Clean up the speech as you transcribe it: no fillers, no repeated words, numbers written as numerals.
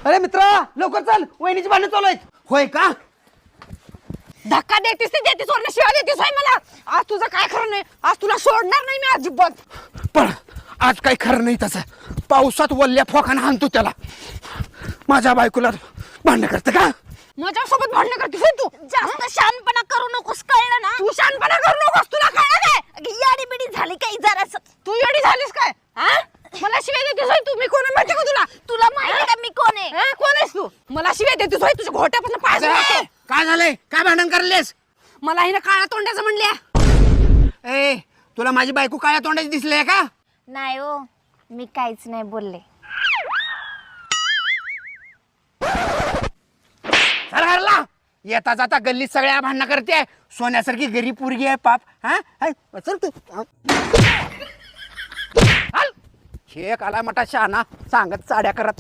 अरे मित्रा लवकर चल, वहिनीची भांडण चालू आहेत. होय का? धक्का देतीस ते देतीस वरनं शिवाय देतीस होय मला. आज तुझं काय खरं नाही, आज तुला सोडणार नाही मी अजिबात. पण आज काही खरं नाही तसं. पावसात वल्ल्या फोकानं हाणतो त्याला. माझ्या बायकोला भांडण करते का? माझ्यासोबत भांडण करतीस होय तू. जास्त शानपणा करू नकोस, कळलं ना? तू शानपणा करू नकोस. तुला कळलं काय? याडी बिडी झाली काही जरास. तू येडी झालीस काय? हा? मला शिवाय देतीस होय तू. मी कोण आहे माहिती का तुला? तुला माहिती का मी कोण आहे? हा? कोण आहेस तू? मला शिवाय देतीस होय. तुझ्या घोट्यापासून पाय ए, काय झालंय? काय भांडण करलेस? मला हिनं काळा तोंडाचं म्हणल्या. ए तुला माझी बायको काळ्या तोंडाची दिसली का? नाही हो, मी काहीच नाही बोलले. चल घरला. येता जाता गल्लीत सगळ्या भांडणं करते. सोन्यासारखी गरीब पोरगी आहे पाप. हा हाय, चल तू. चल. हे काला मोठा शहाणा सांगत चाड्या करत.